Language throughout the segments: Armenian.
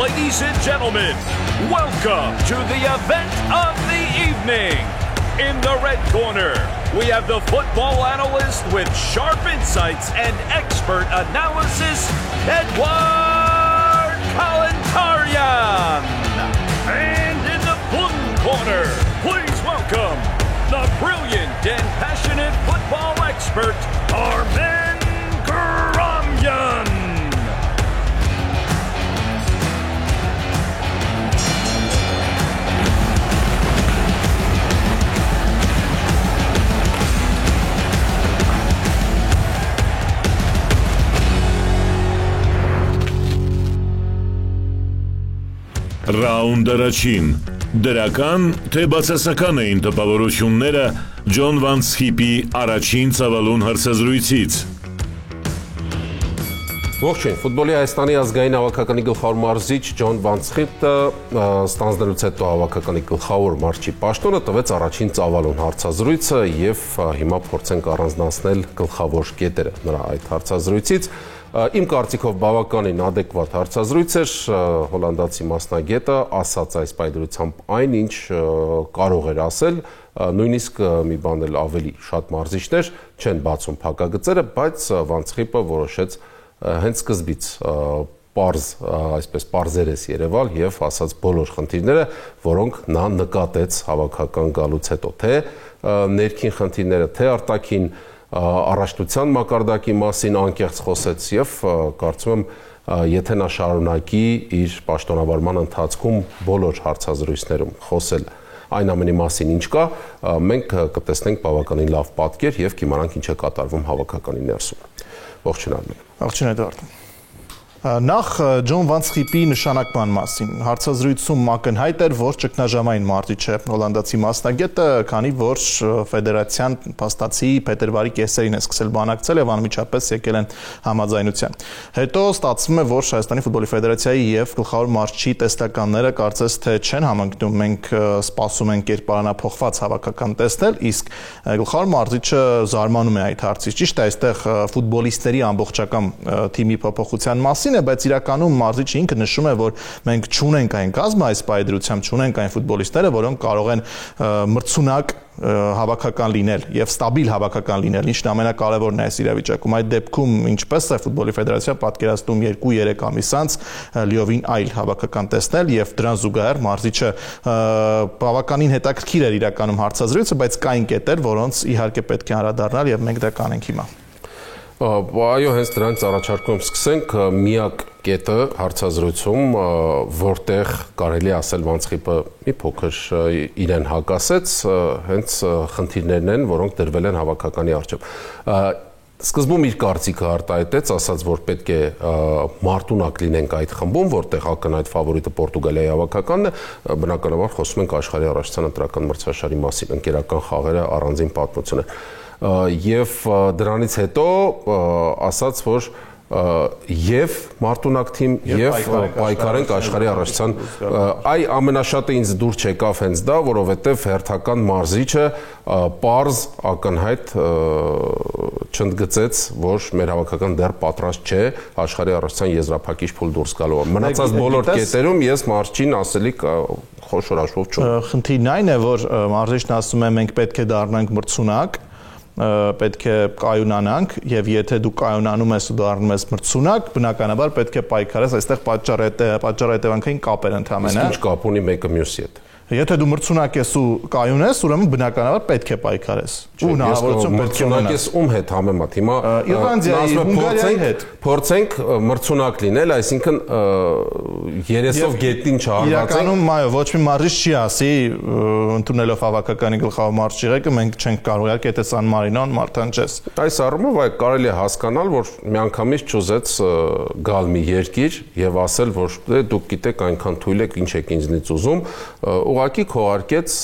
Ladies and gentlemen, welcome to the event of the evening. In the red corner, we have the football analyst with sharp insights and expert analysis, Edward Kalantarian. And in the blue corner, please welcome the brilliant and passionate football expert, Armen Karamyan. Ռաունդ առաջին, դրական թե բացասական էին տպավորությունները Ջոն Վանցխիպի առաջին ծավալուն հարցազրույցից։ Ողջույն, ֆուտբոլի Հայաստանի ազգային հավաքականի գլխավոր մարզիչ Ջոն Վանցխիպը ստանձնելուց հետո հավաքականի գլխավոր մարզչի պաշտոնը տվեց առաջին ծավալուն հարցազրույցը եւ հիմա փորձենք առանձնացնել գլխավոր կետերը նրա այդ հարցազրույցից։ Իմ կարծիքով բավականին adekvat հարցազրույց էր, հոլանդացի մասնագետը ասաց այս պայդրությամբ այնինչ կարող էր ասել, նույնիսկ մի բան էլ ավելի շատ մարզիչներ չեն բացում փակագծերը, բայց Վանցխիպը որոշեց հենց սկզբից այսպես պարզերես երևալ եւ ասաց բոլոր խնդիրները, որոնք նա նկատեց հավաքական գալուց հետո, թե ներքին խնդիրները, թե արտաքին առաջնության մակարդակի մասին անկեղծ խոսեց եւ կարծում եմ եթե նա շարունակի իր պաշտոնավարման ընթացքում բոլոր հարցազրույցներում խոսել այն ամենի մասին ինչ կա, մենք կտեսնենք բավականին լավ պատկեր եւ կիմանանք ինչ է կատարվում հավաքականի ներսում։ Ողջույն Արմեն։ Ողջույն Էդվարդ։ Նախ Ջոն Վանցխիպի նշանակման մասին հարցազրույցում ակնհայտ էր, որ ճգնաժամային մարզիչ է հոլանդացի մասնագետը, քանի որ ֆեդերացիան փաստացի փետրվարի կեսերին է սկսել բանակցել եւ անմիջապես եկել են համաձայնության։ Հետո ստացվում է, որ Հայաստանի ֆուտբոլի ֆեդերացիայի եւ գլխավոր մարզչի տեսլականները կարծես թե չեն համընկնում, մենք սպասում ենք կերպարանափոխված հավաքական տեսնել, իսկ գլխավոր մարզիչը զարմանում է այդ հարցից։ Ճիշտ է, այստեղ ֆուտբոլիստերի ամբողջական թիմի փոփոխության մասին բայց իրականում մարզիչը ինքը նշում է, որ մենք չունենք այն կազմը այս պայդրությամբ, չունենք այն ֆուտբոլիստները, որոնք կարող են մրցունակ հավաքական լինել եւ ստաբիլ հավաքական լինել, ինչն ամենակարևորն է այս իրավիճակում։ Այդ դեպքում ինչպես է ֆուտբոլի ֆեդերացիան պատկերացնում 2-3 ամիս անց լիովին այլ հավաքական տեսնել եւ դրան զուգահեռ մարզիչը բավականին հետաքրքիր էր իրականում հարցազրույցը, բայց կային կետեր, որոնց իհարկե պետք է անդրադառնալ եւ մենք դա կանենք հիմա։ Այո, հենց դրանից առաջարկում սկսենք միակ կետը հարցազրույցում, որտեղ կարելի ասել Վանցխիպը մի փոքր իրեն հակասեց, հենց խնդիրներն են, որոնք դրվել են հավաքականի առջև։ Սկզբում իր կարծիքը արտահայտեց, ասաց, որ պետք է մարտունակ լինենք այդ խմբում, որտեղ ակնհայտ ֆավորիտը Պորտուգալիայի հավաքականն է, բնականաբար խոսում ենք աշխարհի առաջնության ընտրական մրցաշարի մասին, ընկերական խաղերը առանձին պատմություն է։ Եվ դրանից հետո ասաց, որ եւ մարտունակ թիմ եւ պայքարենք աշխարհի առաջնության այ ամենաշատը ինձ դուր չեկավ հենց դա, որովհետեւ հերթական մարզիչը պարզ ակնհայտ չընդգծեց, որ մեր հավաքական դեռ պատրաստ չէ աշխարհի առաջնության եզրափակիչ փուլ դուրս գալու։ Մնացած բոլոր կետերում ես մարզչին ասելիք խոշոր հաշվով չունեմ։ Խնդիրն այն է, որ մարզիչն ասում է մենք պետք է դառնանք մրցունակ, պետք է կայունանանք եւ եթե դու կայունանում ես ու դառնում ես մրցունակ, բնականաբար պետք է պայքարես, այստեղ պատճառահետևանքային կապ են ընդհանրապես։ Ինչ կապ ունի մեկը մյուսի հետ։ Եթե դու մրցունակ ես ու կայուն ես, ուրեմն բնականաբար պետք է պայքարես։ Ու հնարավորություն պետք է ունենաս։ Ում հետ համեմատ հիմա Իռլանդիայի, Հունգարիայի հետ փորձենք մրցունակ լինել, այսինքն երեսով գետնին չհարվածենք։ Իրականում այո, ոչ մի մարզիչ չի ասի, ընդունելով հավաքականի գլխավոր մարզչի ղեկը, մենք չենք կարող իհարկե եթե Սան Մարինոն Մարտանջես։ Այս առումով այ կարելի է հասկանալ, որ միանգամից չուզեց գալ մի երկիր եւ ասել, որ դուք գիտեք այնքան թույլ եք, ինչ եք ինձնից ուզում, ուղղակի քողարկեց,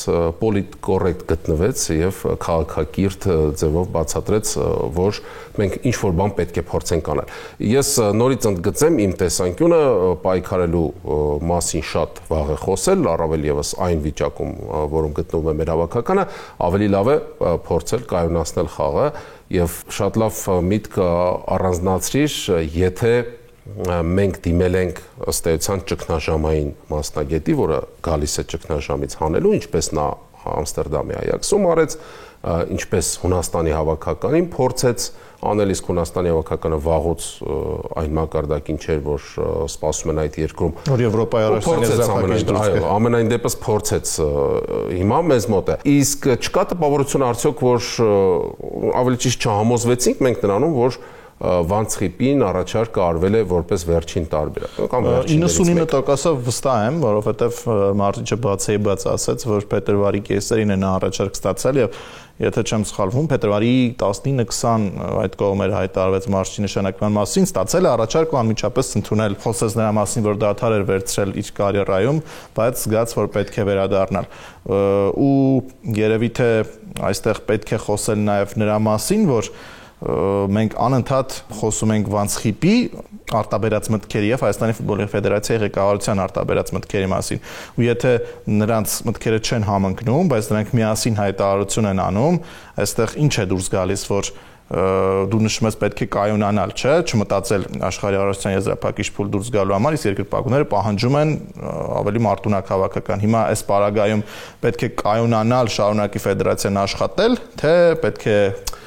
պոլիտկորեկտ գտնվեց եւ քաղաքակիրթ ձևով բացատրեց, որ մենք ինչ որ բան պետք է փորձենք անել։ Ես նորից ընդգծեմ իմ տեսանկյունը պայքարելու մասին շատ վաղ է խոսել, առավել եւս այն վիճակում, որում գտնվում է մեր հավաքականը, ավելի լավ է փորձել կայունացնել խաղը եւ շատ լավ միտք առանձնացրիր, եթե մենք դիմել ենք ըստ էության ճգնաժամային մասնագետի, որը գալիս է ճգնաժամից հանելու, ինչպես նա Ամստերդամի Այաքսում արեց, ինչպես Հունաստանի հավաքականին փորձեց անել, իսկ Հունաստանի հավաքականը վաղուց այն մակարդակին չէր, որ սպասում են այդ երկրում, որ Եվրոպայի առաջին ամենայն դեպս փորձեց հիմա մեզ մոտ է։ Իսկ չկա տպավորություն արդյոք, որ ավելի ճիշտ չհամոզվեցինք մենք նրանում, որ Վանցխիպին առաջարկը արվել է որպես վերջին տարբերակ կամ 99%-ով վստահ եմ, որովհետև Մարտիչը բաց ասաց, որ փետրվարի կեսերին է նա առաջարկ ստացել եւ եթե չեմ սխալվում, փետրվարի 19-20 այդ կողմեր հայտարարվեց մարշի նշանակման մասին, ստացել է առաջարկ ու անմիջապես ընդունել, խոսեց նրա մասին, որ դադար էր վերցրել իր կարիերայում, բայց զգաց, որ պետք է վերադառնալ։ Ու երևի թե այստեղ պետք է խոսել նաև նրա մասին, որ մենք անընդհատ խոսում ենք Վանցխիպի արտաբերած մտքերի եւ Հայաստանի ֆուտբոլի ֆեդերացիայի ղեկավարության արտաբերած մտքերի մասին։ Ու եթե նրանց մտքերը չեն համընկնում, բայց նրանք միասին հայտարարություն են անում, այստեղ ինչ է դուրս գալիս, որ դու նշում ես պետք է կայունանալ, չէ, չմտածել աշխարհի առաջին եզրափակիչ փուլ դուրս գալու համար, իսկ երկրպագուները պահանջում են ավելի մարտունակ հավաքական։ Հիմա այս պարագայում պետք է կայունանալ, շարունակի ֆեդերացիան աշխատել, թե պետք է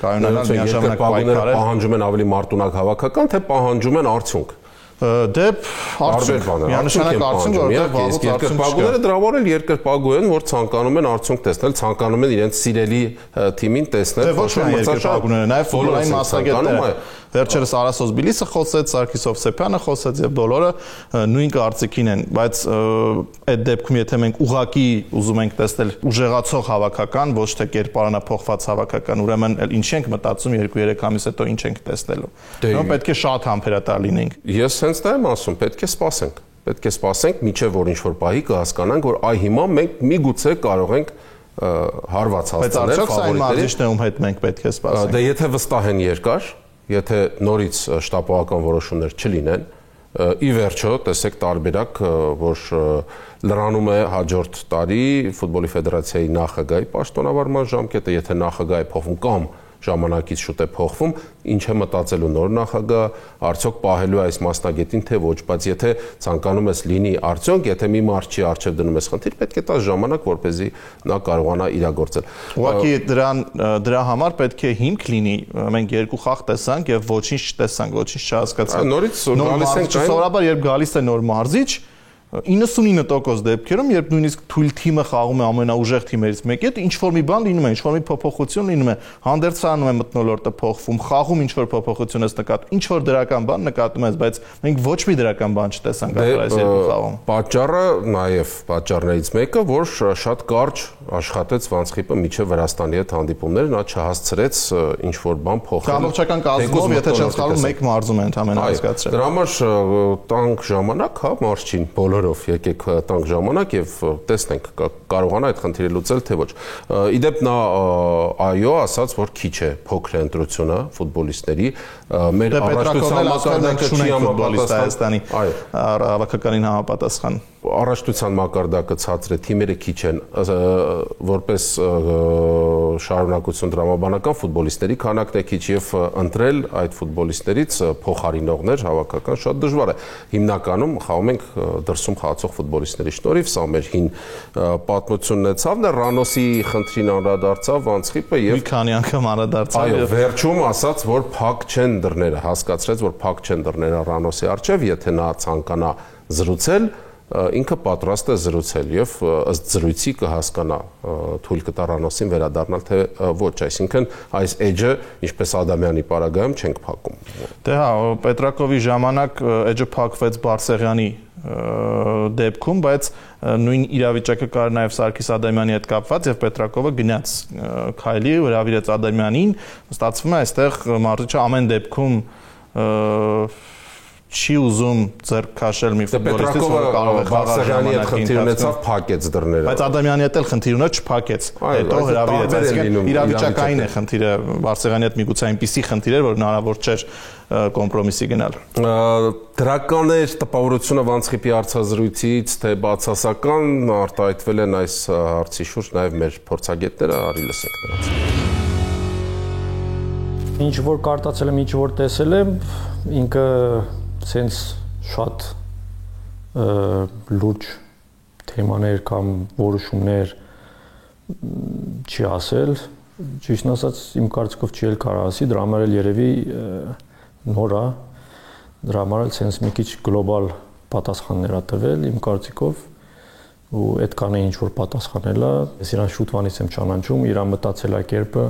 կայունանալ միաժամանակ պայքարել։ Պահանջում են ավելի մարտունակ հավաքական, թե պահանջում են արդյունք։ Դեպ արդյունք, միանշանակ արդյունք, որտեղ վաղուց երկրպագուները դրա համար էլ երկրպագու են, որ ցանկանում են արդյունք տեսնել, ցանկանում են իրենց սիրելի թիմին տեսնել, ոչ միայն երկրպագուները, նաև ֆուտբոլային մասնագետները։ Վերջերս Արասոս Բիլիսը խոսեց, Սարգիս Հովսեփյանը խոսեց եւ բոլորը նույն կարծիքին են, բայց այդ դեպքում եթե մենք ուղակի ուզում ենք տեսնել ուժեղացող հավաքական, ոչ թե կերպարանափոխված հավաքական, ուրեմն ինչ ենք մտածում 2-3 ամիս հետո ինչ ենք տեսնելու։ Դա պետք է շատ համբերատար լինենք։ Ես հենց դա եմ ասում, պետք է սպասենք։ Պետք է սպասենք, մինչև որ ինչ-որ պահի կհասկանանք, որ այ հիմա մենք միգուցե կարող ենք հարված հասցնել ֆավորիտների։ Բայց արդյոք սա այն մարզիչն է, ում հետ մենք պետք է սպասենք։ Դե եթե վստահ են երկար, եթե նորից շտապողական որոշումներ չլինեն, ի վերջո տեսեք տարբերակ, որ լրանում է հաջորդ տարի ֆուտբոլի ֆեդերացիայի նախագահի պաշտոնավարման ժամկետը, եթե նախագահը փոխվում կամ ժամանակից շուտ է փոխվում, ինչ է մտածելու նոր նախագահ, արդյոք պահելու այս մասնագետին թե ոչ, բայց եթե ցանկանում ես լինի արդյունք, եթե մի մարզչի առջև դնում ես խնդիր, պետք է տաս ժամանակ, որպեսզի նա կարողանա իրագործել։ Ուղղակի դրա համար պետք է հիմք լինի, մենք երկու խաղ տեսանք եւ ոչինչ չտեսանք, ոչինչ չհասկացանք։ Նորից գալիս ենք սովորաբար երբ գալիս է նոր մարզիչ 99% դեպքերում, երբ նույնիսկ թույլ թիմը խաղում է ամենաուժեղ թիմերից մեկի հետ, ինչ որ մի բան լինում է, ինչ որ մի փոփոխություն լինում է, հանդերձանում է մթնոլորտը փոխվում, խաղում ինչ որ փոփոխություն ես նկատում, ինչ որ դրական բան նկատում ես, բայց մենք ոչ մի դրական բան չտեսանք այս երկու խաղում։ Պատճառը նաև պատճառներից մեկը, որ շատ կարճ աշխատեց Վանցխիպը միջև Վրաստանի հետ հանդիպումները, նա չհասցրեց ինչ որ բան փոխել։ Ամբողջական կազմով, եթե չեմ սխալվում, մեկ մարզում է ընդհանրապես հասկացրել։ Դրա համար տանկ ժամանակ, հա, մարզչին բոլորով եկեք տանկ ժամանակ եւ տեսնենք կարողանա այդ խնդիրը լուծել թե ոչ։ Իդեպ նա այո ասաց, որ քիչ է փոքր է ընտրությունը ֆուտբոլիստների, մեր առաջնության մակարդակը չի համապատասխան Հայաստանի հավաքականին համապատասխան։ Առաջնության մակարդակը ցածր է, թիմերը քիչ են, որպես շարունակություն դրամաբանական ֆուտբոլիստների քանակն է քիչ եւ ընտրել այդ ֆուտբոլիստներից փոխարինողներ հավաքական շատ դժվար է։ Հիմնականում խաղում ենք դրսում խաղացող ֆուտբոլիստների շնորհիվ, սա մեր հին պատմությունն է ցավն է, Ռանոսի խնդրին անդրադարձավ Վանցխիպը եւ մի քանի անգամ անդրադարձավ եւ վերջում ասաց, որ փակ չեն դռները, հասկացրեց, որ փակ չեն դռները Ռանոսի առջեւ, եթե նա ցանկանա զրուցել ինքը պատրաստ է զրուցել եւ ըստ զրույցի կհասկանա թույլ կտա Ռանոսին վերադառնալ թե ոչ, այսինքն այս էջը ինչպես Ադամյանի պարագայում չենք փակում։ Դե հա, Պետրակովի ժամանակ էջը փակվեց Բարսեղյանի դեպքում, բայց նույն իրավիճակը կար նաև Սարգիս Ադամյանի հետ կապված եւ Պետրակովը գնաց քայլի հրավիրեց Ադամյանին, ստացվում է այստեղ մարզիչը ամեն դեպքում չի ուզում ձեռք քաշել մի ֆուտբոլիստից, որը կարող է խաղալ Բարսեղյանի հետ խնդիր ունեցավ, փակեց դռները։ Բայց Ադամյանի հետ էլ խնդիր ունեց, չփակեց։ Հետո հրավիրեց, այսինքն իրավիճակային է խնդիրը, Բարսեղյանի հետ միգուցե այնպիսի խնդիր էր, որ հնարավոր չէր կոմպրոմիսի գնալ։ Դրական էր տպավորությունը Վանցխիպի հարցազրույցից, թե բացասական արտահայտվել են այս հարցի շուրջ նաև մեր փորձագետները, արի լսենք նրանց։ Ինչ որ կարտացել եմ, ինչ որ տեսել եմ, ինքը սենց շատ լուրջ թեմաներ կամ որոշումներ չի ասել, ճիշտն ասած իմ կարծիքով չի էլ կարող ասի, դրա համար էլ երևի նոր է, դրա համար էլ սենց մի քիչ գլոբալ պատասխաններ ա տվել իմ կարծիքով ու այդքան է ինչ որ պատասխանել է, ես իրան շուտվանից եմ ճանաչում, իր մտածելակերպը,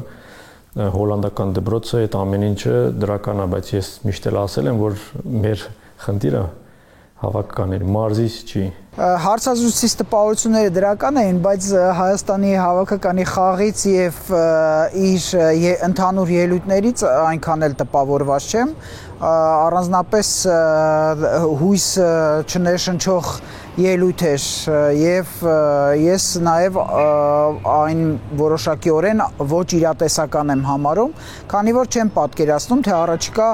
հոլանդական դպրոցը, այդ ամեն ինչը դրական է, բայց ես միշտ էլ ասել եմ, որ մեր խնդիրը հավաքականների մարզից չի։ Հարցազրույցի տպավորությունները դրական էին, բայց Հայաստանի հավաքականի խաղից եւ իր ընդհանուր ելույթներից այնքան էլ տպավորված չեմ, առանձնապես հույս չներշնչող ելույթ էր եւ ես նաեւ այն որոշակիորեն ոչ իրատեսական եմ համարում, քանի որ չեմ պատկերացնում, թե առաջիկա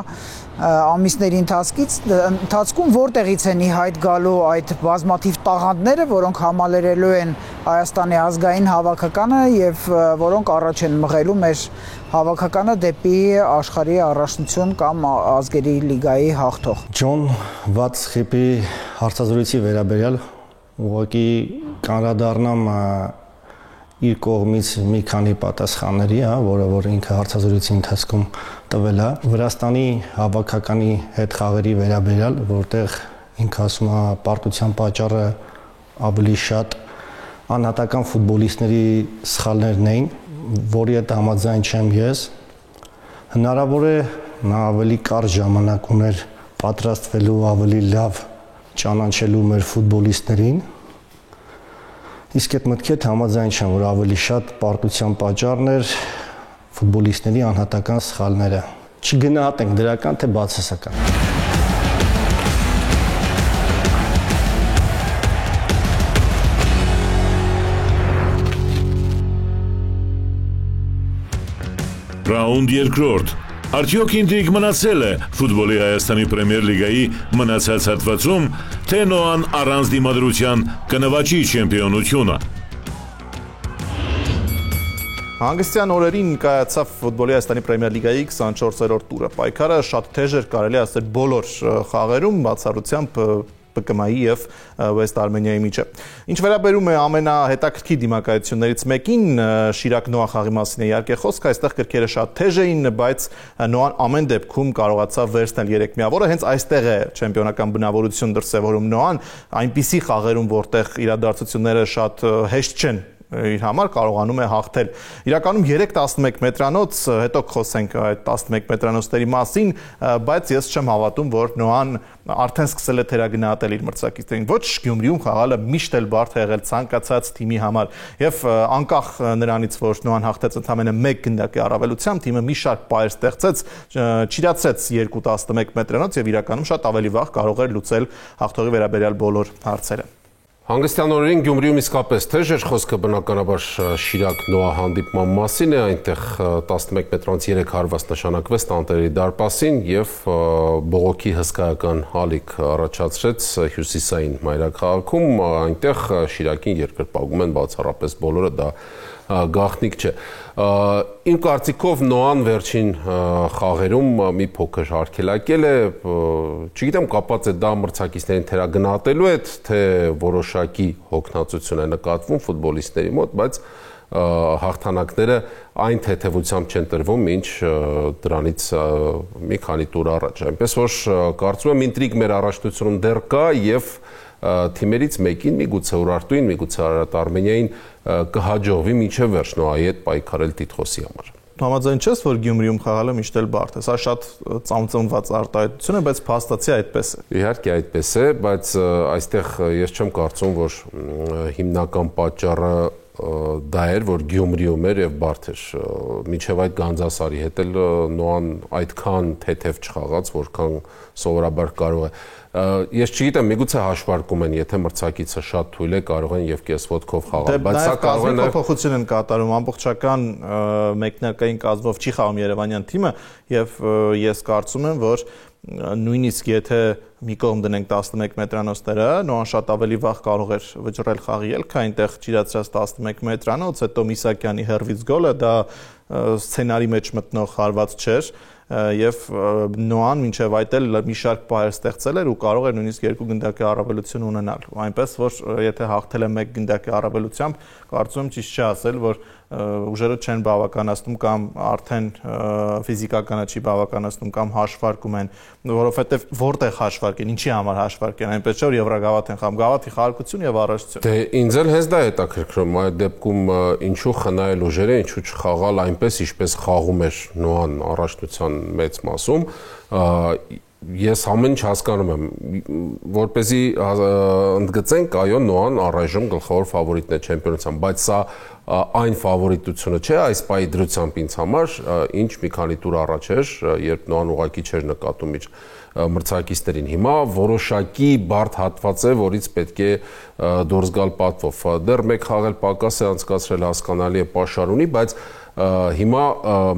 ամիսների ընթացքում որտեղից են ի հայտ գալու այդ բազմաթիվ տաղանդները, որոնք համալրելու են Հայաստանի ազգային հավաքականը եւ որոնք առաջ են մղելու մեր հավաքականը դեպի աշխարհի առաջնություն կամ ազգերի լիգայի հաղթող։ Ջոն Վանցխիպի հարցազրույցի վերաբերյալ ուղղակի կանրադառնամ իր կողմից մի քանի պատասխանների, որ ինքը հարցազրույցի ընթացքում տվել է Վրաստանի հավաքականի հետ խաղերի վերաբերյալ, որտեղ ինքը ասում է պարտության պատճառը ավելի շատ անհատական ֆուտբոլիստների սխալներն էին, որի հետ համաձայն չեմ ես։ Հնարավոր է նա ավելի կարճ ժամանակ ուներ պատրաստվելու ավելի լավ ճանաչելու մեր ֆուտբոլիստներին։ Իսկ այդ մտքի հետ համաձայն չեմ, որ ավելի շատ պարտության պատճառն էր ֆուտբոլիստների անհատական սխալները։ Չգնահատենք դրական թե բացասական։ Ռաունդ երկրորդ։ Արդյոք ինտրիգ մնացել է ֆուտբոլի Հայաստանի Պրեմիեր լիգայի մնացած հատվածում, թե նոան առանց դիմադրության կնվաճի չեմպիոնությունը։ Հանգստյան օրերին կայացավ ֆուտբոլի Հայաստանի Պրեմիեր լիգայի 24-րդ տուրը։ Պայքարը շատ թեժ էր, կարելի ասել բոլոր խաղերում, բացառությամբ ՊԿՄ-ի եւ West Armenia-ի միջեւ։ Ինչ վերաբերում է ամենահետաքրքիր դիմակայություններից մեկին, Շիրակ Նոա խաղի մասին է իհարկե խոսքը, այստեղ կրկերը շատ թեժ էին, բայց Նոան ամեն դեպքում կարողացավ վերցնել 3 միավորը, հենց այստեղ է չեմպիոնական բնավորություն դրսևորում Նոան, այնպիսի խաղերում, որտեղ իրադարձությունները շատ հեշտ չեն իր համար կարողանում է հաղթել։ Իրականում 3-11 մետրանոց, հետո կխոսենք այդ 11 մետրանոցների մասին, բայց ես չեմ հավատում, որ Նոան արդեն սկսել է թերագնահատել իր մրցակիցներին։ Ոչ Գյումրիում խաղալը միշտ էլ բարդ է եղել ցանկացած թիմի համար եւ անկախ նրանից, որ Նոան հաղթեց ընդամենը 1 գնդակի առավելությամբ, թիմը մի շարք պայեր ստեղծեց, չիրացրեց 2-11 մետրանոց եւ իրականում շատ ավելի վաղ կարող էր լուծել հաղթողի վերաբերյալ բոլոր հարցերը։ Հանգստյան օրերին Գյումրիում իսկապես թեժ էր, խոսքը բնականաբար Շիրակ Նոա հանդիպման մասին է, այնտեղ 11 մետրանոց 3 հարված նշանակվեց Տանտերի դարպասին եւ բողոքի հսկայական ալիք առաջացրեց հյուսիսային մայրաքաղաքում, այնտեղ Շիրակին երկրպագում են բացառապես բոլորը, դա գաղտնիք չէ։ Իմ կարծիքով Նոան վերջին խաղերում մի փոքր արգելակել է, չգիտեմ կապված է դա մրցակիցներին թերագնահատելու հետ, թե որոշակի հոգնածություն է նկատվում ֆուտբոլիստների մոտ, բայց հաղթանակները այն թեթևությամբ չեն տրվում, ինչ դրանից մի քանի տուր առաջ։ Այնպես որ կարծում եմ ինտրիգ մեր առաջնությունում դեռ կա եւ թիմերից մեկին, միգուցե Ուրարտուին, միգուցե Արմենիային կհաջողվի մինչև վերջ Նոայի հետ պայքարել տիտղոսի համար։ Համաձայն չես, որ Գյումրիում խաղալը միշտ էլ բարդ է։ Սա շատ ծամծմված արտահայտություն է, բայց փաստացի այդպես է։ Իհարկե այդպես է, բայց այստեղ ես չեմ կարծում, որ հիմնական պատճառը դա էր, որ Գյումրիում էր եւ բարդ էր։ Մինչեւ այդ Գանձասարի հետ էլ Նոան այդքան թեթև չխաղաց, որքան սովորաբար կարող է։ Ես չգիտեմ, միգուցե հաշվարկում են, եթե մրցակիցը շատ թույլ է, կարող են եւ կեսվոտքով խաղալ, բայց սա կարող է նաեւ փոփոխություն են կատարում, ամբողջական մեկնարկային կազմով չի խաղում Երևանյան թիմը եւ ես կարծում եմ, որ նույնիսկ եթե մի կողմ դնենք 11 մետրանոցները, Նոան շատ ավելի վաղ կարող էր վճռել խաղի ելքը, այնտեղ ճիրացրած 11 մետրանոց, հետո Միսակյանի հեռվից գոլը, դա սցենարի մեջ մտնող հարված չէր, եւ Նոան մինչեւ այդ էլ մի շարք պահեր ստեղծել էր ու կարող էր նույնիսկ 2 գնդակի առավելություն ունենալ, այնպես որ եթե հաղթել է 1 գնդակի առավելությամբ, կարծում եմ ճիշտ չի ասել, որ ուժերը չեն բավականացնում կամ արդեն ֆիզիկականը չի բավականացնում կամ հաշվարկում են, որովհետև որտեղ հաշվարկեն, ինչի համար հաշվարկեն, այնպես չէ որ Եվրագավաթ են խաղում, գավաթի խաղարկություն եւ առողջություն։ Դե ինձ էլ հենց դա հետաքրքրում, այդ դեպքում ինչու խնայել ուժերը, ինչու չխաղալ այնպես, ինչպես խաղում էր Նոան առաջնության մեծ մասում, ես ամեն ինչ հասկանում եմ, որպեսզի ընդգծենք, այո, Նոան առայժմ գլխավոր ֆավորիտն է չեմպիոնության, բայց սա այն ֆավորիտությունը չէ այս պահի դրությամբ ինձ համար, ինչ մի քանի տուր առաջ էր, երբ Նոան ուղղակի չէր նկատում իր մրցակիցներին։ Հիմա որոշակի բարդ հատված է, որից պետք է դուրս գալ պատվով։ Դեռ մեկ խաղ էլ պակաս է անցկացրել, հասկանալի է, պաշար ունի, բայց հիմա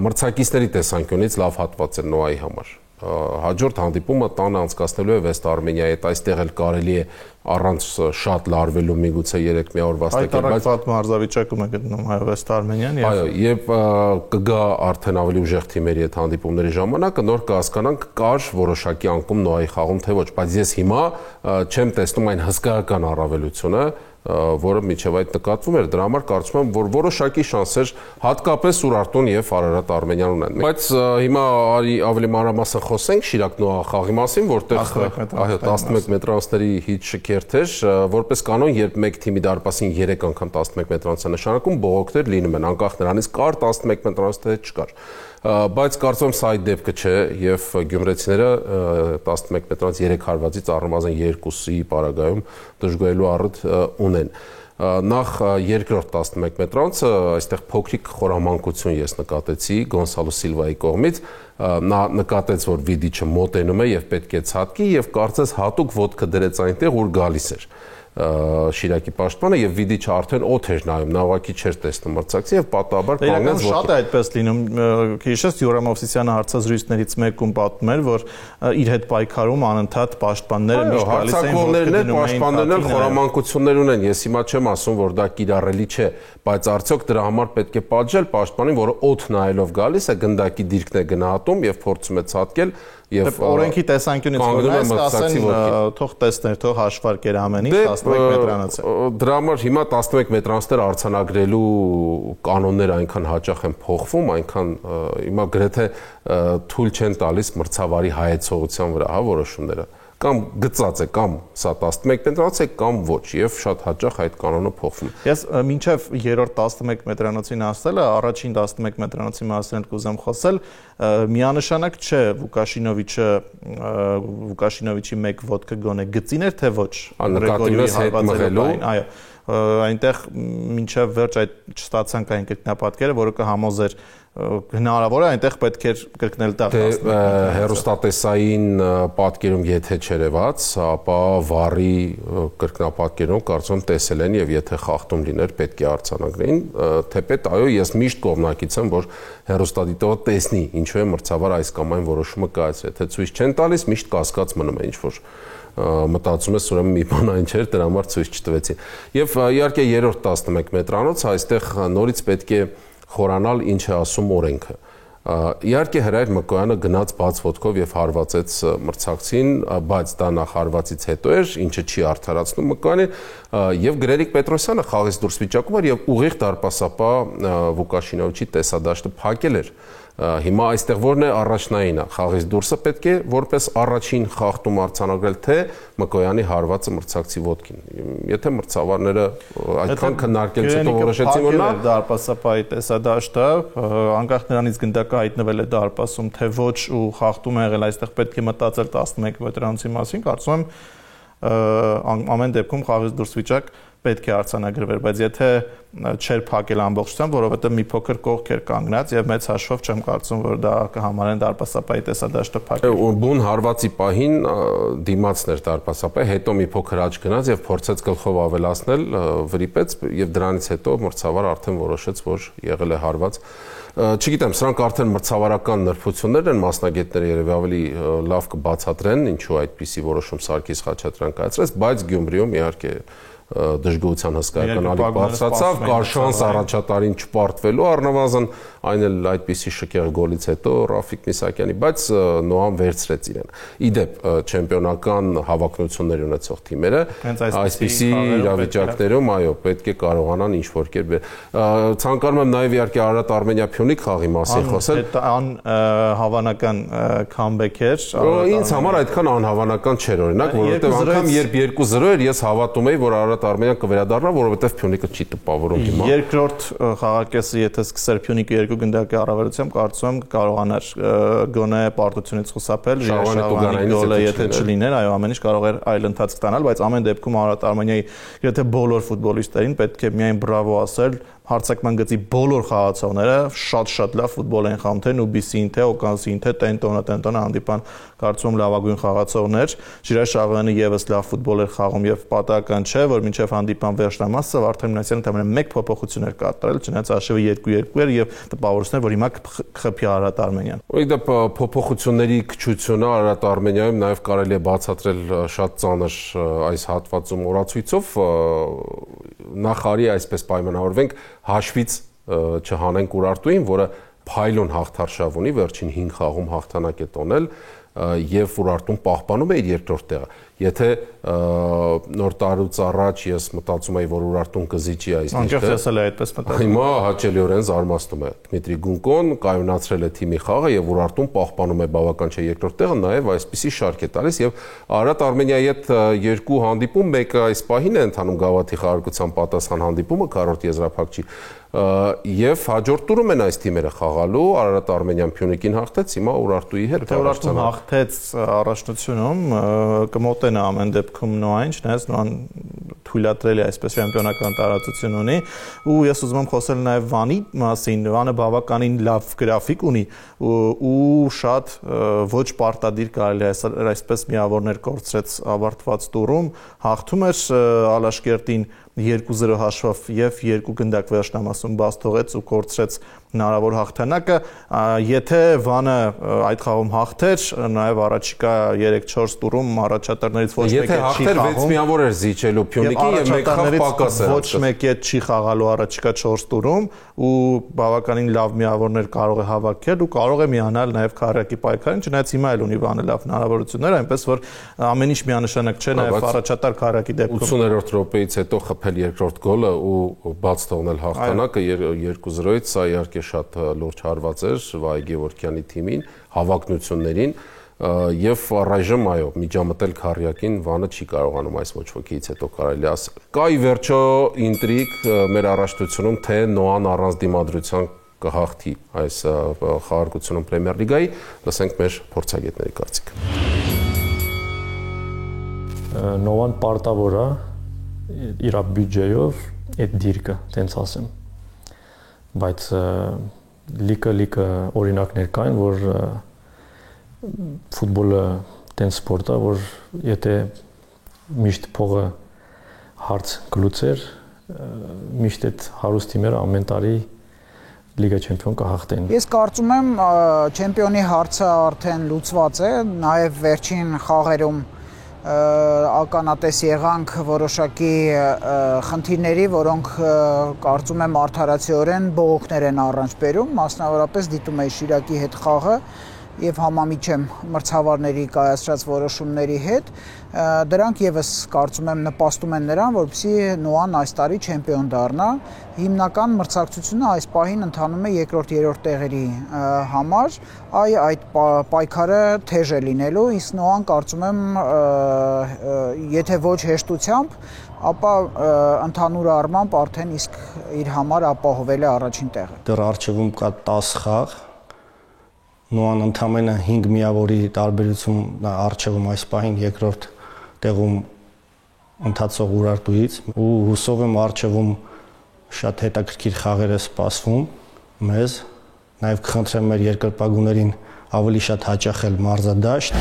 մրցակիցների տեսանկյունից լավ հատված է Նոայի համար։ Հաջորդ հանդիպումը տանը անցկացնելու է Վեստ Արմենիայի հետ, այստեղ էլ կարելի է առանց շատ լարվելու միգուցե 3 մի օր վաստակել, բայց այդ մարզավիճակում է գտնում հայ Վեստ Արմենիան եւ այո, եւ կգա արդեն ավելի ուժեղ թիմերի հետ հանդիպումների ժամանակը, նոր կհասկանանք կար որոշակի անկում Նոայի խաղում թե ոչ, բայց ես հիմա չեմ տեսնում այն հսկայական առավելությունը, որը միջև այդ նկատվում էր, դրա համար կարծում եմ, որ որոշակի շանսեր հատկապես Ուրարտուն եւ Արարատ Արմենիան ունեն։ Բայց հիմա ավելի մանրամասն խոսենք Շիրակ Նոա խաղի մասին, որտեղ այո 11 մետրանոցների հիթ շքերթ էր, որպես կանոն, երբ մեկ թիմի դարպասին 3 անգամ 11 մետրանոց է նշանակում, բողոքներ լինում են, անկախ նրանից կար 11 մետրանոց թե չկար։ Բայց կարծում եմ սա այդ դեպքը չէ եւ գյումրեցիները 11 մետրանոց 3 հարվածից առնվազն 2-ի պարագայում դժգոհելու առիթ ունեն։ Նախ երկրորդ 11 մետրանոցը այստեղ փոքրիկ խորամանկություն ես նկատեցի Գոնսալո Սիլվայի կողմից, նա նկատեց, որ Վիդիչը մոտենում է եւ պետք է ցատկի եւ կարծես հատուկ ոտքը դրեց այնտեղ, ուր գալիս էր Շիրակի պաշտպանը եւ Վիդիչը արդեն օդ էր նայում, նա ուղղակի չէր տեսնում մրցակցին եւ պատահաբար կանգնեց ոտքի։ Շատ է այդպես լինում, քիչս Յուրամ Մովսիսյանը հարցազրույցներից մեկում պատմում էր, որ իր հետ պայքարում անընդհատ պաշտպանները միշտ գալիս էին, հարձակվողներն են, պաշտպաններն էլ խորամանկություններ ունեն, ես հիմա չեմ ասում, որ դա կիրառելի չէ, բայց արդյոք դրա համար պետք է պատժել պաշտպանին, որը օդ նայելով գալիս է, գնդակի դիրքն է գնահատում եւ փորձում է ցատկել եւ օրենքի տեսանկյունից որ ասեն թող տեսներ, թող հաշվարկեր ամեն ինչ 11 մետրանոց է։ Դրա համար հիմա 11 մետրանոցներ արձանագրելու կանոնները այնքան հաճախ են փոխվում, այնքան հիմա գրեթե թույլ չեն տալիս մրցավարի հայեցողության վրա, հա, որոշումները։ Կամ գծած է, կամ սա 11 մետրանոց է, կամ ոչ, եւ շատ հաճախ այդ կանոնը փոխվում է։ Ես մինչեւ երրորդ 11 մետրանոցին ասելը, առաջին 11 մետրանոցի մասին կուզեմ խոսել, միանշանակ չէ Վուկաշինովիչի մեկ ոտքը գոնե գծին էր թե ոչ։ Նկատի ես հետ մղելու, այո, այնտեղ մինչեւ վերջ այդ չստացանք այն կրկնապատկերը, որը կհամոզեր հնարավոր է այնտեղ պետք էր կրկնել դա հերոստատեսային պատկերում եթե չերևաց, ապա վառի կրկնապատկերում կարծում տեսել են եւ եթե խախտում լիներ պետք է արձանագրեին, թեպետ այո ես միշտ կողմնակից եմ, որ հերոստատիտողը տեսնի ինչու է մրցավար այս կամ այն որոշումը կայացրել, թե ցույց չեն տալիս միշտ կասկած մնում է ինչ որ մտածում ես ուրեմն մի բան այն չէր, դրա համար ցույց չտվեցին։ Եվ իհարկե երրորդ 11 մետրանոց այստեղ նորից պետք է խորանալ ինչ է ասում օրենքը։ Իհարկե Հրայր Մկոյանը գնաց բաց ոտքով եւ հարվածեց մրցակցին, բայց դա նախ հարվածից հետո էր, ինչը չի արդարացնում Մկոյանին, եւ Գրերիկ Պետրոսյանը խաղից դուրս վիճակում էր եւ ուղիղ դարպասապահ Վուկաշինովիչի տեսադաշտը փակել էր։ Հիմա այստեղ որն է առաջնայինը, խաղից դուրսը պետք է որպես առաջին խախտում արձանագրել թե Մկոյանի հարվածը մրցակցի ոտքին։ Եթե մրցավարները այդքան քննարկել հետո որոշեցին որ նա դարպասապահի տեսադաշտը, անկախ նրանից գնդակը հայտնվել է դարպասում թե ոչ ու խախտում է եղել, այստեղ պետք է մտածել 11 վետրանոցի մասին, կարծում եմ ամեն դեպքում խաղից դուրս վիճակ պետք է արձանագրվեր, բայց եթե չէր փակել ամբողջությամբ, որովհետև մի փոքր կողք էր կանգնած եւ մեծ հաշվով չեմ կարծում, որ դա կհամարեն դարպասապահի տեսադաշտը փակել։ Բուն հարվածի պահին դիմացն էր դարպասապահը, հետո մի փոքր աճ գնաց եւ փորձեց գլխով ավելացնել, վրիպեց եւ դրանից հետո մրցավար արդեն որոշեց, որ եղել է հարված։ Չգիտեմ, սրանք արդեն մրցավարական նրբություններ են, մասնագետները երևի ավելի լավ կբացատրեն, ինչու այդպիսի որոշում Սարգիս Խաչատրյան կայացրեց, բայց Գյումրիում իհարկե դժգոհության հսկայական ալիք բարձրացավ, կար շանս առաջատարին չպարտվելու առնվազն, այն էլ այդպիսի շքեղ գոլից հետո Ռաֆիկ Միսակյանի, բայց Նոան վերցրեց իրեն։ Իդեպ չեմպիոնական հավակնություններ ունեցող թիմերը այսպիսի իրավիճակներում, այո, պետք է կարողանան ինչ-որ կերպ։ Ցանկանում եմ նաև իհարկե Արարատ Արմենիա-Փյունիկ խաղի մասին խոսել։ Անհավանական քամբեք էր։ Ինձ համար այդքան անհավանական չէր օրինակ, որովհետև անգամ երբ 2-0 էր, ես հավատում էի, որ Արարատ Արմենիան կվերադառնա, որովհետև Փյունիկը չի տպավորում հիմա։ Երկրորդ խաղակեսը եթե սկսեր Փյունիկը 2 գնդակի առավելությամբ, կարծում եմ կարողանար գոնե պարտությունից խուսափել, Շահվանի գոլը եթե չլիներ, այո, ամեն ինչ կարող էր այլ ընթացք ստանալ, բայց ամեն դեպքում Արարատ Արմենիայի եթե բոլոր ֆուտբոլիստերին պետք է միայն բրավո ասել, հարցակման գծի բոլոր խաղացողները շատ լավ ֆուտբոլ են խաղում, թե Նուբիսին, թե Օկանսին, թե Տենտոնը հանդիպան կարծում լավագույն խաղացողներ։ Ժիրայր Շահվյանը եւս լավ ֆուտբոլ էր խաղում եւ պատահական չէ, որ մինչեւ հանդիպան վերջնամասը Վարդան Մինասյանը ընդամենը 1 փոփոխություն էր կատարել, չնայած աշխարհը 2-2 էր եւ տպավորություններ, որ հիմա կխփի Արարատ Արմենիան։ Իդեպ փոփոխությունների քչությունը Արարատ Արմենիայում նաեւ կարելի է բացատրել շատ ծանր այս հատվածում օրացույցով, նախ արի այսպես պայմանավորվենք հաշվից չհանենք Ուրարտուին, որը փայլուն հաղթարշավ ունի, վերջին 5 խաղում հաղթանակ է տոնել եւ Ուրարտուն պահպանում է իր երկրորդ տեղը։ Եթե նոր տարուց առաջ ես մտածում էի, որ Ուրարտուն կզիջի այս դեպքը, այդպես մտածում։ Հիմա հաճելիորեն զարմացնում է։ Դմիտրի Գունկոն կայունացրել է թիմի խաղը եւ Ուրարտուն պահպանում է բավական չէ երկրորդ տեղը, նաեւ այսպիսի շարք է տալիս եւ Արարատ Արմենիայի հետ 2 հանդիպում, մեկը այս պահին է ընթանում Գավաթի խաղարկության պատասխան հանդիպումը, քառորդ եզրափակչի եւ հաջորդ տուրում են այս թիմերը խաղալու, Արարատ Արմենիան Փյունիկին հաղթեց, հիմա Ուրարտուի հետ Ուրարտուն հաղթեց առաջնությունում, կմոտենա ամեն դեպքում Նոային, չնայած Նոան թույլատրել է այսպես չեմպիոնական տարածություն ունի, ու ես ուզում եմ խոսել նաեւ Վանի մասին, Վանը բավականին լավ գրաֆիկ ունի ու շատ ոչ պարտադիր կարելի է այսպես միավորներ կորցրեց ավարտված տուրում, հաղթում էր Ալաշկերտին 2-0 հաշվով եւ 2 գնդակ վերջնամասում բաց թողեց ու կորցրեց հնարավոր հաղթանակը, եթե Վանը այդ խաղում հաղթեր, նաեւ առաջիկա 3-4 տուրում առաջատարներից ոչ մեկը չի խաղում։ Եթե հաղթեր 6 միավոր էր զիջելու Փյունիկին եւ մեկ խաղ պակաս էր։ Ոչ մեկը չի խաղալու առաջիկա 4 տուրում ու բավականին լավ միավորներ կարող է հավաքել ու կարող է միանալ նաեւ քառակի պայքարին, չնայած հիմա էլ ունի Վանը լավ հնարավորություններ, այնպես որ ամեն ինչ միանշանակ չէ նաեւ առաջատար քառակի դեպքում։ 80-րդ րոպեից հետո խփել երկրորդ գոլը ու բաց թողնել հաղթանակը 2-0-ից, սա իհարկե շատ լուրջ հարված էր Վահե Գևորգյանի թիմին, հավակնություններին եւ առայժմ այո, միջամտել քառյակին Վանը չի կարողանում այս ոչ ոքից հետո կարելի ասել։ Կա ի վերջո ինտրիգ մեր առաջնությունում, թե Նոան առանց դիմադրության կհաղթի այս խաղարկությունում Պրեմիեր լիգայի, լսենք մեր փորձագետների կարծիքը։ Նոան պարտավոր է իր բյուջեով այդ դիրքը, տենց ասեմ, բայց լիքը օրինակներ կային, որ ֆուտբոլը տենց սպորտ է, որ եթե միշտ փողը հարց գլուծեր, միշտ այդ հարուստ թիմերը ամեն տարի լիգա չեմպիոն կհաղթեն։ Ես կարծում եմ չեմպիոնի հարցը արդեն լուծված է, նաև վերջին խաղերում ականատես եղանք որոշակի խնդիրների, որոնք կարծում եմ արդարացիորեն բողոքներ են առանց բերում, մասնավորապես դիտում էի Շիրակի հետ խաղը եւ համամիջ եմ մրցավարների կայացրած որոշումների հետ, դրանք եւս կարծում եմ նպաստում են նրան, որպեսզի Նոան այս տարի չեմպիոն դառնա։ Հիմնական մրցակցությունը այս պահին ընթանում է երկրորդ-երրորդ տեղերի համար, այդ պայքարը թեժ է լինելու, իսկ Նոան կարծում եմ եթե ոչ հեշտությամբ, ապա ընդհանուր առմամբ արդեն իսկ իր համար ապահովել է առաջին տեղը։ Դեռ առջևում կա 10 խաղ, Նոան ընդամենը 5 միավորի տարբերություն առջևում այս պահին երկրորդ տեղում ընթացող Ուրարտուից ու հուսով եմ առջևում շատ հետաքրքիր խաղեր է սպասվում մեզ, նաև կխնդրեմ մեր երկրպագուներին ավելի շատ հաճախել մարզադաշտ։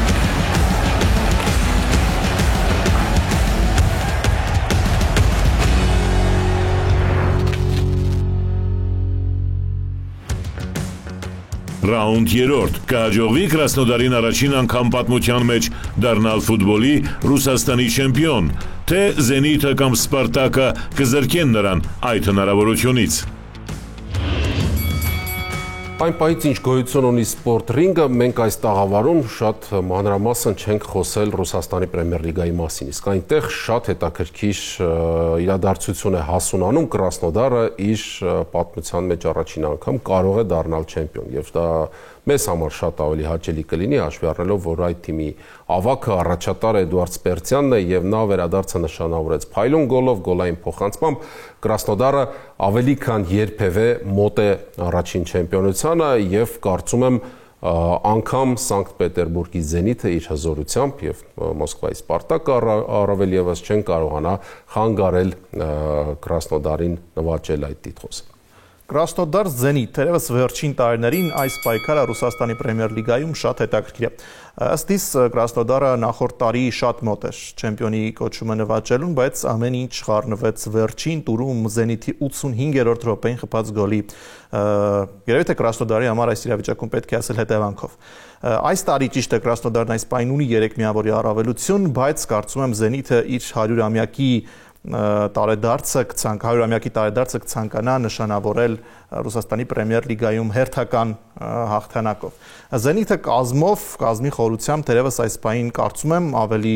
Ռաունդ 3. Կհաջողվի Կրասնոդարին առաջին անգամ պատմության մեջ դառնալ ֆուտբոլի Ռուսաստանի չեմպիոն, թե Զենիթը կամ Սպարտակը կզրկեն նրան այդ հնարավորությունից։ Այն պահից ինչ գոյություն ունի սպորտ ռինգը, մենք այս տաղավարում շատ մանրամասն չենք խոսել Ռուսաստանի Պրեմիեր լիգայի մասին, իսկ այնտեղ շատ հետաքրքիր իրադարձություն է հասունանում, Կրասնոդարը իր պատմության մեջ առաջին անգամ կարող է դառնալ չեմպիոն, եւ դա մեզ համար շատ ավելի հաճելի կլինի, հաշվի առնելով, որ այդ թիմի ավագը առաջատար Էդուարդ Սպերցյանն է եւ նա վերադարձը նշանավորեց փայլուն գոլով, գոլային փոխանցմամբ, Կրասնոդարը ավելի քան երբևէ մոտ է առաջին չեմպիոնությանը եւ կարծում եմ անգամ Սանկտ Պետերբուրգի Զենիթը իր հզորությամբ եւ Մոսկվայի Սպարտակը առավել եւս չեն կարողանա խանգարել Կրասնոդարին նվաճել այդ տիտղոսը։ Կրասնոդար Զենիթ, թերևս վերջին տարիներին այս պայքարը Ռուսաստանի Պրեմիեր լիգայում շատ հետաքրքիր է։ Ըստ իս Կրասնոդարը նախորդ տարի շատ մոտ էր չեմպիոնի կոչումը նվաճելուն, բայց ամեն ինչ խառնվեց վերջին տուրում Զենիթի 85-րդ րոպեին խփած գոլի։ Երևի թե Կրասնոդարի համար այս իրավիճակում պետք է ասել հետևանքով։ Այս տարի ճիշտ է Կրասնոդարն այս պայն ունի 3 միավորի առավելություն, բայց կարծում եմ Զենիթը իր 100-ամյակի տարեդարձը 100-ամյակի տարեդարձը կցանկանա նշանավորել Ռուսաստանի Պրեմիեր լիգայում հերթական հաղթանակով։ Զենիթը կազմի խորությամբ թերևս այս պահին կարծում եմ ավելի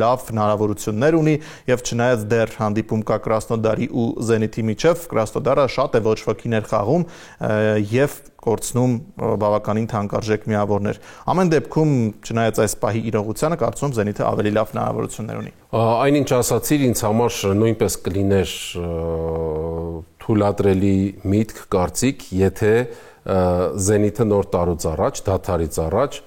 լավ հնարավորություններ ունի եւ չնայած դեռ հանդիպում կա Կրասնոդարի ու Զենիթի միջև, Կրասնոդարը շատ է ոչ ոքիներ խաղում եւ կորցնում բավականին թանկարժեք միավորներ։ Ամեն դեպքում, չնայած այս պահի իրողությանը, կարծում եմ Զենիթը ավելի լավ հնարավորություններ ունի։ Այնինչ ասացիր, ինձ համար նույնպես կլիներ թույլատրելի միտք, կարծիք, եթե Զենիթը նոր տարուց առաջ, դադարից առաջ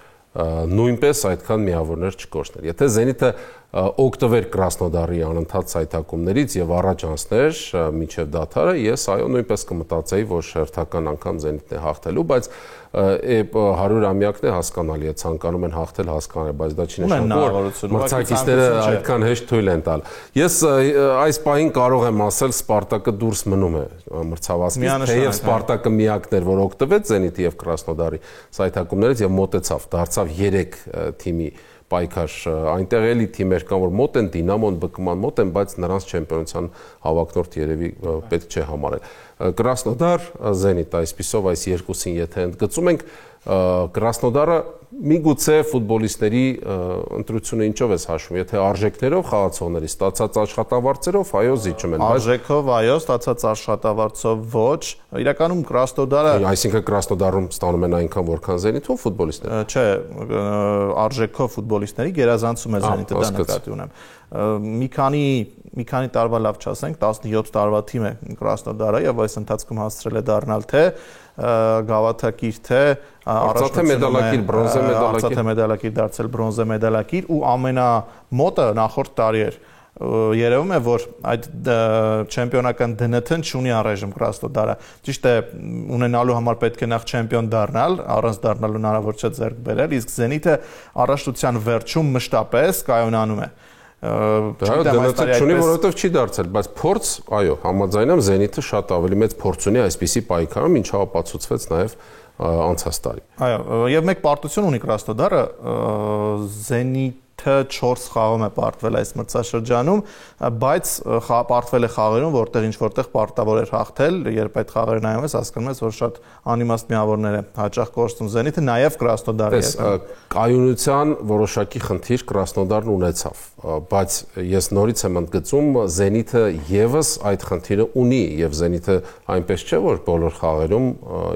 նույնպես այդքան միավորներ չկորցներ։ Եթե Զենիթը օգտվեր Կրասնոդարի անընդհատ ցայտակումներից եւ առաջ անցներ մինչեւ դադարը, ես այո նույնպես կմտածեի, որ հերթական անգամ Զենիթն է հաղթելու, բայց 100-ամյակն է հասկանալի է, ցանկանում են հաղթել, հասկանալի է, բայց դա չի նշանակում, որ մրցակիցները այդքան հեշտ թույլ են տալ։ Ես այս պահին կարող եմ ասել Սպարտակը դուրս մնում է մրցավազքից, թեև Սպարտակը միակն էր, որ օգտվեց Զենիթի եւ Կրասնոդարի ցայտակումներից եւ մոտեցավ, դարձավ 3 թիմի պայքար, այնտեղ էլի թիմեր կան, որ մոտ են, Դինամոն, ԲԿՄ-ն մոտ են, բայց նրանց չեմպիոնության հավակնորդ երևի պետք չէ համարել։ Կրասնոդար, Զենիթ, այսպիսով այս երկուսին եթե ընդգծում ենք, Կրասնոդարը միգուցե ֆուտբոլիստների ընտրությունը ինչով է հաշվում, եթե արժեքներով խաղացողների ստացած աշխատավարձերով, այո, զիջում են, արժեքով, այո, ստացած աշխատավարձով ոչ, իրականում Կրասնոդարը, այսինքն Կրասնոդարում ստանում են այնքան, որքան Զենիթում ֆուտբոլիստները։ Չէ, արժեքով ֆուտբոլիստների գերազանցում է Զենիթը, դա նկատի ունեմ։ Մի քանի տարվա լավ չասենք, 17 տարվա թիմ է Կրասնոդարը եւ այս ընթացքում հասցրել է դառնալ թե գավաթակիր թե արծաթե մեդալակիր, բրոնզե մեդալակիր, արծաթե մեդալակիր դարձել բրոնզե մեդալակիր ու ամենամոտը նախորդ տարի էր։ Երևում է, որ այդ չեմպիոնական դնթն չունի առայժմ Կրասնոդարը։ Ճիշտ է, ունենալու համար պետք է նախ չեմպիոն դառնալ, առանց դառնալու հնարավոր չէ ձեռք բերել, իսկ Զենիթը առաջնության վերջում մշտապես կայունանում է։ Դա դրանից չունի, որովհետև չի դարձել, բայց փորձ, այո, համաձայն եմ, Զենիթը շատ ավելի մեծ փորձ ունի այսպիսի պայքարում, ինչը ապացուցվեց նաև անցած տարի։ Այո, եւ մեկ պարտություն ունի Կրասնոդարը, Զենիթը 4 խաղում է պարտվել այս մրցաշրջանում, բայց պարտվել է խաղերում, որտեղ ինչ-որտեղ պարտավոր էր հաղթել, երբ այդ խաղերը նայում ես, հասկանում ես, որ շատ անիմաստ միավորներ է հաճախ կորցնում Զենիթը, նաև Կրասնոդարը։ Կայունության որոշակի խնդիր Կրասնոդարն ունեցավ, բայց ես նորից եմ ընդգծում, Զենիթը եւս այդ խնդիրը ունի եւ Զենիթը այնպես չէ, որ բոլոր խաղերում,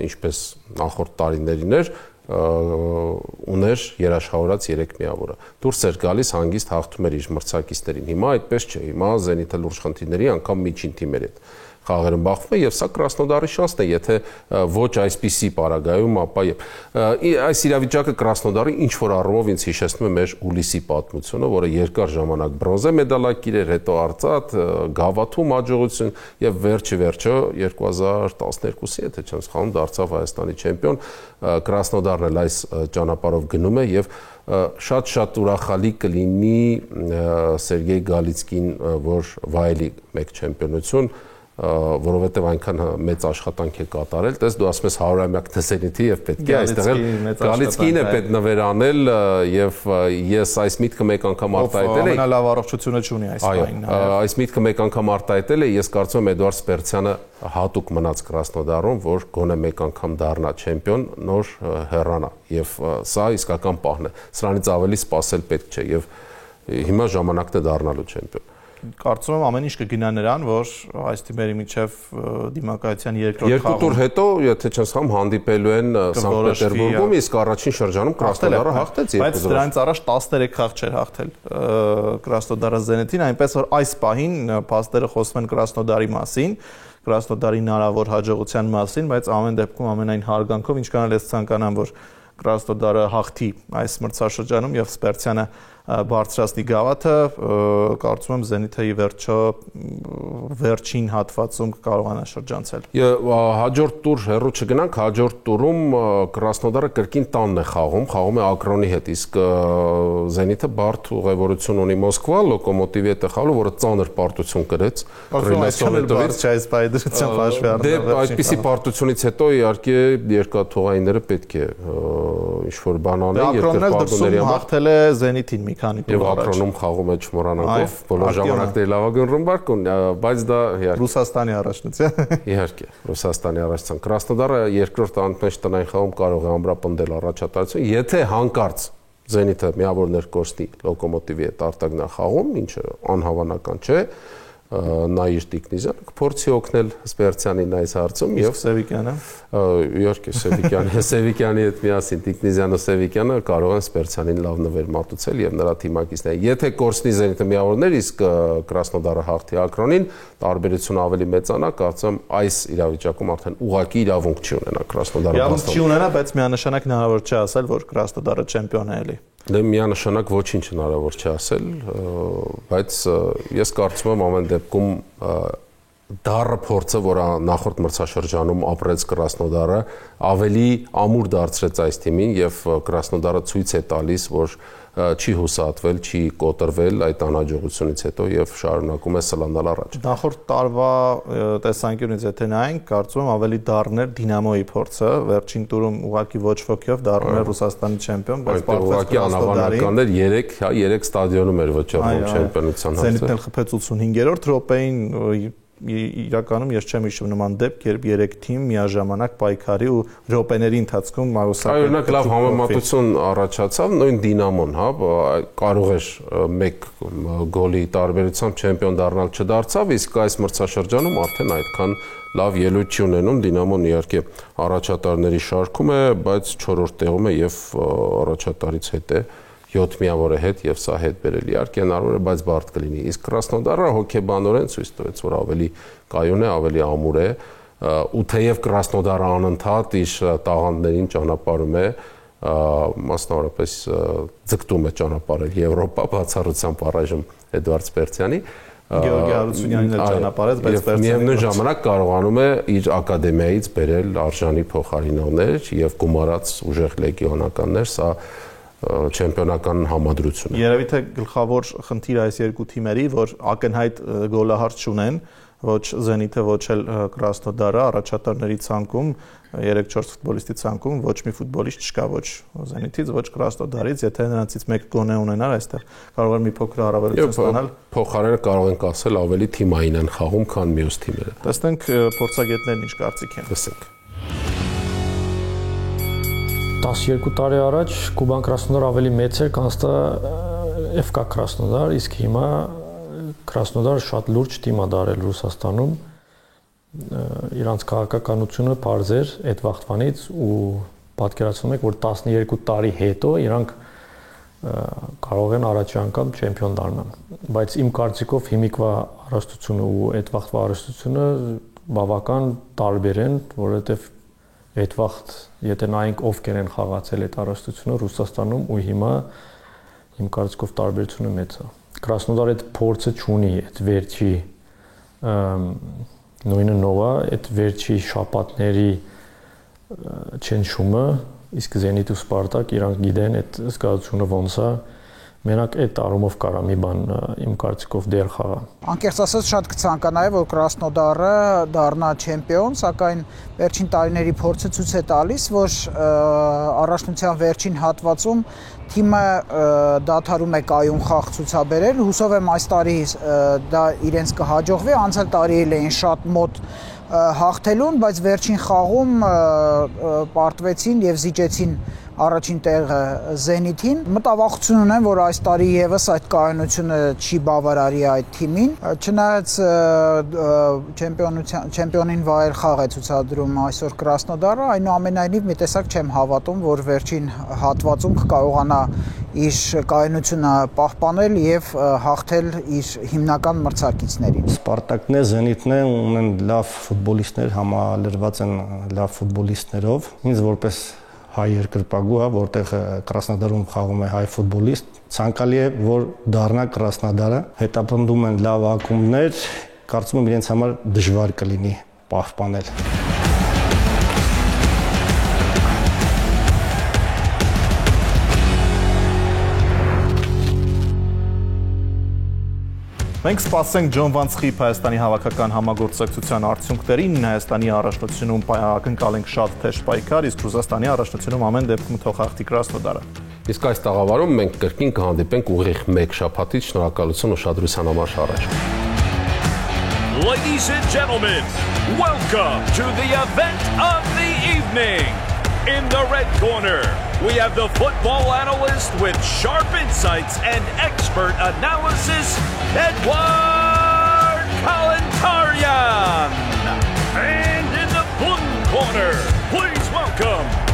ինչպես նախորդ տարիներին էր, ուներ երաշխավորած 3 միավորը։ Դուրս էր գալիս հանգիստ հաղթում էր իր մրցակիցներին։ Հիմա այդպես չէ։ Հիմա Զենիթը լուրջ խնդիրների անգամ միջին թիմերի հետ խաղերում բախվում է եւ սա Կրասնոդարի շանսն է, եթե ոչ այսպիսի պարագայում, ապա այս իրավիճակը Կրասնոդարի ինչ որ առումով ինձ հիշեցնում է մեր հուլիսի պատմությունը, որը երկար ժամանակ բրոնզե մեդալակիր էր, հետո արծաթ, գավաթում հաջողություն եւ վերջը 2012-ի, եթե չեմ սխալվում, դարձավ Հայաստանի չեմպիոն, Կրասնոդարն էլ այս ճանապարհով գնում է եւ շատ ուրախալի կլինի Սերգեյ Գալիցկին, որ վայելի մեկ չեմպիոնություն, որովհետև այնքան մեծ աշխատանք է կատարել, տես դու ասում ես 100-ամյակ Թեսենիթի եւ պետք է այստեղ Գալիցկին է պետք նվեր անել եւ ես այս միտքը մեկ անգամ արտահայտել եմ։ Ամենալավ առողջությունը չունի այս բանին։ Այս միտքը մեկ անգամ արտահայտել եմ, ես կարծում եմ Էդուարդ Սպերցյանը հատուկ մնաց Կրասնոդարում, որ գոնե մեկ անգամ դառնա չեմպիոն, նոր հեռանա եւ սա իսկական պահն է։ Սրանից ավելի սպասել պետք չէ եւ հիմա ժամանակն է դառնալու չեմպիոն։ Կարծում եմ ամեն ինչ կգնա նրան, որ այս թիմերի միջև դիմակայության երկրորդ երկու տուր հետո, եթե չեմ սխալվում, հանդիպելու են Սանկտ Պետերբուրգում, իսկ առաջին շրջանում Կրասնոդարը հաղթեց 2-0։ Բայց դրանից առաջ 13 խաղ չէր հաղթել Կրասնոդարը Զենիթին, այնպես որ այս պահին փաստերը խոսում են Կրասնոդարի մասին, Կրասնոդարի հնարավոր հաջողության մասին, բայց ամեն դեպքում ամենայն հարգանքով ինչքան էլ ես ցանկանամ, որ Կրասնոդարը հաղթի այս մրցաշրջանում եւ Սպերցյանը բարձրացնի գավաթը, կարծում եմ Զենիթը ի վերջո վերջին հատվածում կարողանա շրջանցել։ Հաջորդ տուր հեռու չգնանք, հաջորդ տուրում Կրասնոդարը կրկին տանն է խաղում է Ակրոնի հետ, իսկ Զենիթը բարդ ուղևորություն ունի Մոսկվա, Լոկոմոտիվի հետ է խաղում, որը ծանր պարտություն կրեց Այդպիսի պարտությունից հետո իհարկե երկաթուղայինները պետք է ինչ-որ բան անեն երկրպագուների համար հաղթել է Զենիթին մի քանի տուր առաջ։ Եվ Ակրոնում խաղում է չմոռանանքով, բոլոր ժամանակների լավագույն ռմբարկուն, բայց դա իհարկե Ռուսաստանի առաջնություն։ Իհարկե, Ռուսաստանի առաջնություն։ Կրասնոդարը երկրորդ անմեջ տնային խաղում կարող է ամրապնդել առաջատարությունը, եթե հանկարծ Զենիթը միավորներ կորցնի Լոկոմոտիվի հետ արտագնախաղում, ինչը անհավանական չէ, նա իր Տիկնիզյանը կփորձի օգնել Սպերցյանին այս հարցում եւ Սևիկյանը իհարկե Սևիկյանի հետ միասին Տիկնիզյանը Սևիկյանը կարող են Սպերցյանին լավ նվեր մատուցել եւ նրա թիմակիցները եթե կորցնի Զենիթը միավորներ իսկ Կրասնոդարը հաղթի Ակրոնին տարբերությունը ավելի մեծանա կարծեմ այս իրավիճակում արդեն ուղղակի իրավունք չի ունենա Կրասնոդարը իրավունք չի ունենա բայց միանշանակ հնարավոր չէ ասել որ Կրասնոդարը չեմպիոն է էլի Դե միանշանակ ոչինչ հնարավոր չի ասել, բայց ես կարծում եմ ամեն դեպքում դառը փորձը, որ նախորդ մրցաշրջանում ապրեց Կրասնոդարը, ավելի ամուր դարձրեց այս թիմին եւ Կրասնոդարը ցույց է տալիս, որ չի հուսահատվել, չի կոտրվել այդ անհաջողությունից հետո եւ շարունակում է սլանալ առաջ։ Նախորդ տարվա տեսանկյունից եթե նայենք, կարծում եմ ավելի դառներ Դինամոյի փորձը, վերջին տուրում ուղղակի ոչ ոքով դառնում է Ռուսաստանի չեմպիոն, բայց ուղղակի անհավանական էր 3 ստադիոնում էր վճռում չեմպիոնության հարցը։ Զենիթն էլ խփեց 85-րդ րոպեին իրականում ես չեմ հիշում նման դեպք, երբ 3 թիմ միաժամանակ պայքարի ու րոպեների ընթացքում Մարուսակը օրինակ լավ համեմատություն առաջացավ, նույն Դինամոն, հա, կարող էր 1 գոլի տարբերությամբ չեմպիոն դառնալ չդարձավ, իսկ այս մրցաշրջանում արդեն այդքան լավ ելույթ չի ունենում, Դինամոն իհարկե առաջատարների շարքում է, բայց 4-րդ տեղում է եւ առաջատարից հետ է 7 միավոր է հետ եւ սա հետ բերել իհարկե հնարավոր է, բայց բարդ կլինի։ Իսկ Կրասնոդարը հոգեբանորեն ցույց տվեց, որ ավելի կայուն է, ավելի ամուր է, ու թեև Կրասնոդարը անընդհատ իր տաղանդներին ճանապարհում է, մասնավորապես ձգտում է ճանապարհել Եվրոպա, բացառությամբ առայժմ Էդուարդ Սպերցյանի, Գեորգի Հարությունյանին էլ ճանապարհեց, բայց միևնույն ժամանակ կարողանում է իր ակադեմիայից բերել արժանի փոխարինողներ եւ գումարած ուժեղ լեգիոնականներ, սա չեմպիոնական համադրություն է։ Երևի թե գլխավոր խնդիրը այս երկու թիմերի, որ ակնհայտ գոլահարց չունեն, ոչ Զենիթը, ոչ էլ Կրասնոդարը առաջատարների ցանկում, 3-4 ֆուտբոլիստի ցանկում ոչ մի ֆուտբոլիստ չկա, ոչ Զենիթից, ոչ Կրասնոդարից, եթե նրանցից մեկը գոնե ունենար, այստեղ կարող է մի փոքր հարաբերություն ստանալ։ Փոխարենը կարող ենք ասել ավելի թիմային են խաղում, քան մյուս թիմերը։ Տեսնենք փորձագետներն ինչ կարծիք են։ Լսենք։ 12 տարի առաջ Կուբան Կրասնոդար ավելի մեծ էր, քան FK Կրասնոդար, իսկ հիմա Կրասնոդարը շատ լուրջ թիմ է դարել Ռուսաստանում։ Իրանց քաղաքականությունը բարձ էր այդ վաղտվանից ու պատկերացնում եք, որ 12 տարի հետո իրանք կարող են առաջի անգամ չեմպիոն դառնալ։ Բայց իմ կարծիքով հիմիկվա հարստությունը ու այդ վաղտվա հարստությունը բավական տարբեր են, որովհետև այդ վաղ եթե նայենք ովքեր են խաղացել այդ առաջնությունը Ռուսաստանում ու հիմա իմ կարծիքով տարբերությունը մեծ է։ Կրասնոդարը այդ փորձը չունի, այդ վերջի նույնը նովա, այդ վերջի շապատների չնշումը, իսկ Զենիթ ու Սպարտակ իրանք գիտեն այդ զգացությունը ոնց է, մենակ այդ առումով կարա մի բան իմ կարծիքով դեր խաղա։ Անկեղծ ասած շատ կցանկանայի, որ Կրասնոդարը դառնա չեմպիոն, սակայն վերջին տարիների փորձը ցույց է տալիս, որ առաջնության վերջին հատվածում թիմը դադարում է կայուն խաղ ցուցաբերել։ Հուսով եմ այս տարի դա իրենց կհաջողվի, անցյալ տարի էին շատ մոտ հաղթելուն, բայց վերջին խաղում պարտվեցին եւ զիջեցին առաջին տեղը Զենիթին։ Մտավախություն ունեմ, որ այս տարի եւս այդ կայունությունը չի բավարարի այդ թիմին։ Չնայած չեմպիոնին վայել խաղ է ցուցադրում այսօր Կրասնոդարը, այնուամենայնիվ մի տեսակ չեմ հավատում, որ վերջին հատվածում կկարողանա իր կայունությունը պահպանել եւ հաղթել իր հիմնական մրցակիցներին։ Սպարտակն է, Զենիթն է, ունեն լավ ֆուտբոլիստներ, համալրված են լավ ֆուտբոլիստներով։ Ինձ որպես հայ երկրպագու, որտեղ Կրասնոդարում խաղում է հայ ֆուտբոլիստ, ցանկալի է, որ դառնա Կրասնոդարը, հետապնդում են լավ ակումբներ, կարծում եմ իրենց համար դժվար կլինի պահպանել։ Մենք սպասենք Ջոն Վանցխիփ Հայաստանի հավաքական համագործակցության արդյունքներին, Հայաստանի առաջնությունում ակնկալենք շատ թեժ պայքար, իսկ Ռուսաստանի առաջնությունում ամեն դեպքում թողախտի Կրասնոդարը։ Իսկ այս տաղավարում մենք կրկին կհանդիպենք ուղիղ 1 շաբաթից, շնորհակալություն ուշադրության համար առաջ։ Ladies and gentlemen, welcome to the event of the evening. In the red corner, we have the football analyst with sharp insights and expert analysis, Edward Kalantarian. And in the blue corner, please welcome